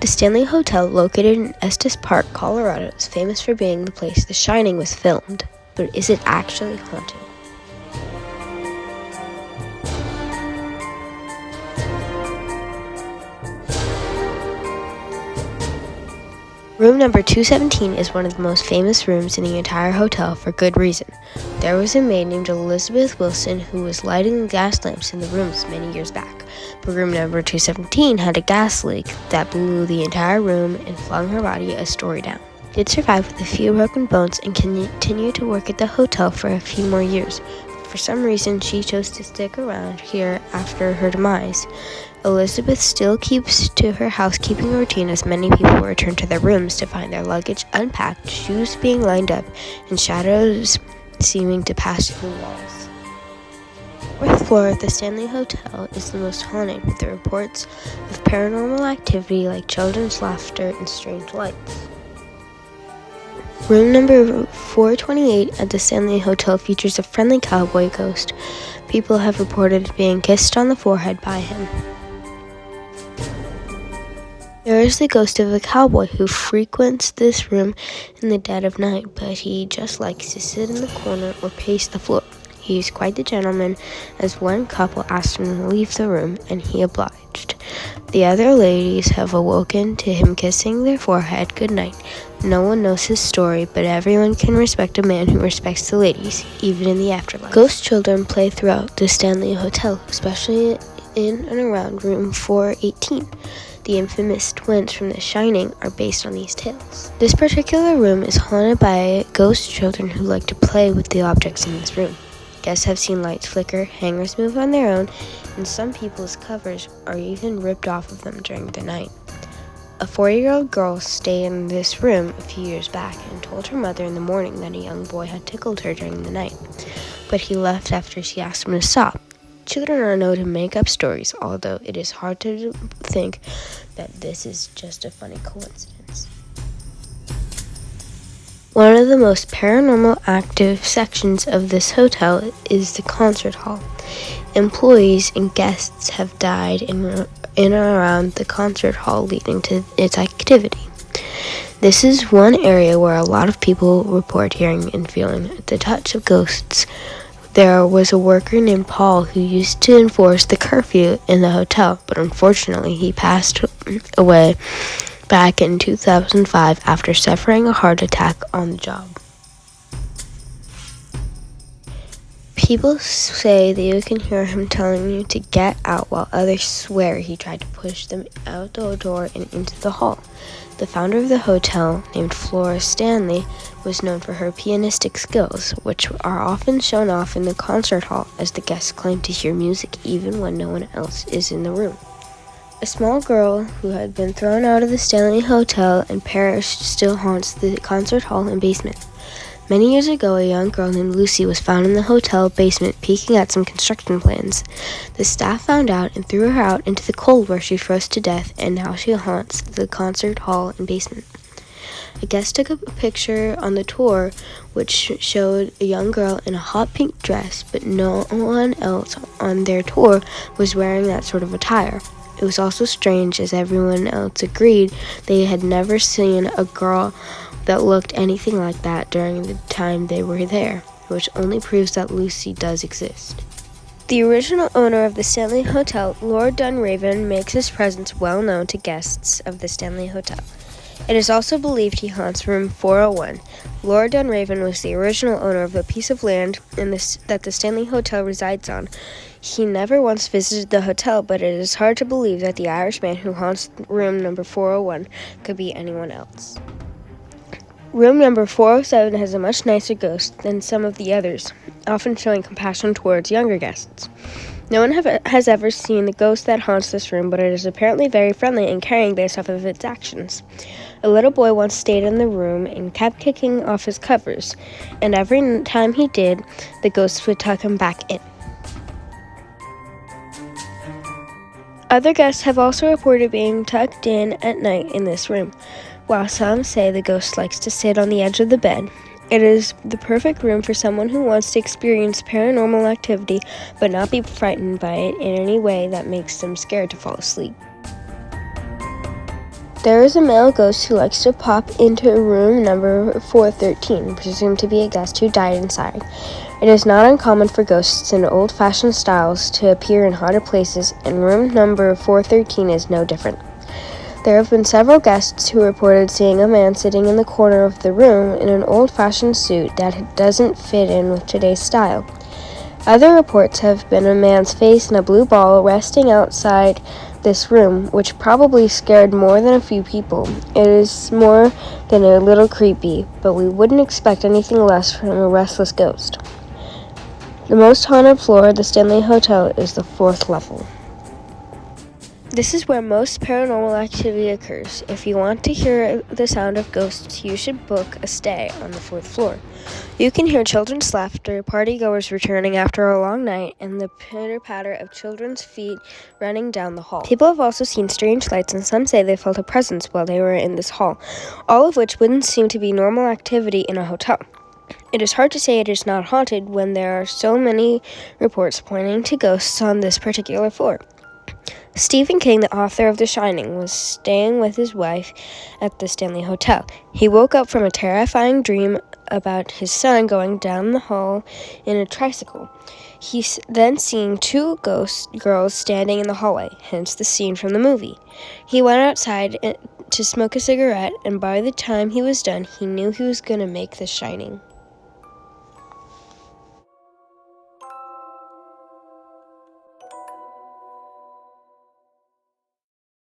The Stanley Hotel, located in Estes Park, Colorado, is famous for being the place The Shining was filmed. But is it actually haunted? Room number 217 is one of the most famous rooms in the entire hotel for good reason. There was a maid named Elizabeth Wilson who was lighting the gas lamps in the rooms many years back. But room number 217 had a gas leak that blew the entire room and flung her body a story down. She did survive with a few broken bones and continued to work at the hotel for a few more years. For some reason, she chose to stick around here after her demise. Elizabeth still keeps to her housekeeping routine as many people return to their rooms to find their luggage unpacked, shoes being lined up, and shadows seeming to pass through the walls. The fourth floor of the Stanley Hotel is the most haunted, with the reports of paranormal activity like children's laughter and strange lights. Room number 428 at the Stanley Hotel features a friendly cowboy ghost. People have reported being kissed on the forehead by him. There is the ghost of a cowboy who frequents this room in the dead of night, but he just likes to sit in the corner or pace the floor. He is quite the gentleman, as one couple asked him to leave the room, and he obliged. The other ladies have awoken to him kissing their forehead goodnight. No one knows his story, but everyone can respect a man who respects the ladies, even in the afterlife. Ghost children play throughout the Stanley Hotel, especially in and around room 418. The infamous twins from The Shining are based on these tales. This particular room is haunted by ghost children who like to play with the objects in this room. Guests have seen lights flicker, hangers move on their own, and some people's covers are even ripped off of them during the night. A 4-year-old girl stayed in this room a few years back and told her mother in the morning that a young boy had tickled her during the night, but he left after she asked him to stop. Children are known to make up stories, although it is hard to think that this is just a funny coincidence. One of the most paranormal active sections of this hotel is the concert hall. Employees and guests have died in and around the concert hall, leading to its activity. This is one area where a lot of people report hearing and feeling the touch of ghosts. There was a worker named Paul who used to enforce the curfew in the hotel, but unfortunately he passed away back in 2005 after suffering a heart attack on the job. People say that you can hear him telling you to get out, while others swear he tried to push them out the door and into the hall. The founder of the hotel, named Flora Stanley, was known for her pianistic skills, which are often shown off in the concert hall as the guests claim to hear music even when no one else is in the room. A small girl who had been thrown out of the Stanley Hotel and perished still haunts the concert hall and basement. Many years ago, a young girl named Lucy was found in the hotel basement peeking at some construction plans. The staff found out and threw her out into the cold, where she froze to death, and now she haunts the concert hall and basement. A guest took a picture on the tour which showed a young girl in a hot pink dress, but no one else on their tour was wearing that sort of attire. It was also strange, as everyone else agreed they had never seen a girl that looked anything like that during the time they were there, which only proves that Lucy does exist. The original owner of the Stanley Hotel, Lord Dunraven, makes his presence well known to guests of the Stanley Hotel. It is also believed he haunts room 401. Lord Dunraven was the original owner of a piece of land that the Stanley Hotel resides on. He never once visited the hotel, but it is hard to believe that the Irishman who haunts room number 401 could be anyone else. Room number 407 has a much nicer ghost than some of the others, often showing compassion towards younger guests. No one has ever seen the ghost that haunts this room, but it is apparently very friendly and caring based off of its actions. A little boy once stayed in the room and kept kicking off his covers, and every time he did, the ghost would tuck him back in. Other guests have also reported being tucked in at night in this room. While some say the ghost likes to sit on the edge of the bed, it is the perfect room for someone who wants to experience paranormal activity but not be frightened by it in any way that makes them scared to fall asleep. There is a male ghost who likes to pop into room number 413, presumed to be a guest who died inside. It is not uncommon for ghosts in old-fashioned styles to appear in haunted places, and room number 413 is no different. There have been several guests who reported seeing a man sitting in the corner of the room in an old-fashioned suit that doesn't fit in with today's style. Other reports have been a man's face and a blue ball resting outside this room, which probably scared more than a few people. It is more than a little creepy, but we wouldn't expect anything less from a restless ghost. The most haunted floor of the Stanley Hotel is the 4th level. This is where most paranormal activity occurs. If you want to hear the sound of ghosts, you should book a stay on the 4th floor. You can hear children's laughter, partygoers returning after a long night, and the pitter-patter of children's feet running down the hall. People have also seen strange lights, and some say they felt a presence while they were in this hall, all of which wouldn't seem to be normal activity in a hotel. It is hard to say it is not haunted when there are so many reports pointing to ghosts on this particular floor. Stephen King, the author of The Shining, was staying with his wife at the Stanley Hotel. He woke up from a terrifying dream about his son going down the hall in a tricycle. He then seen 2 ghost girls standing in the hallway, hence the scene from the movie. He went outside to smoke a cigarette, and by the time he was done, he knew he was going to make The Shining.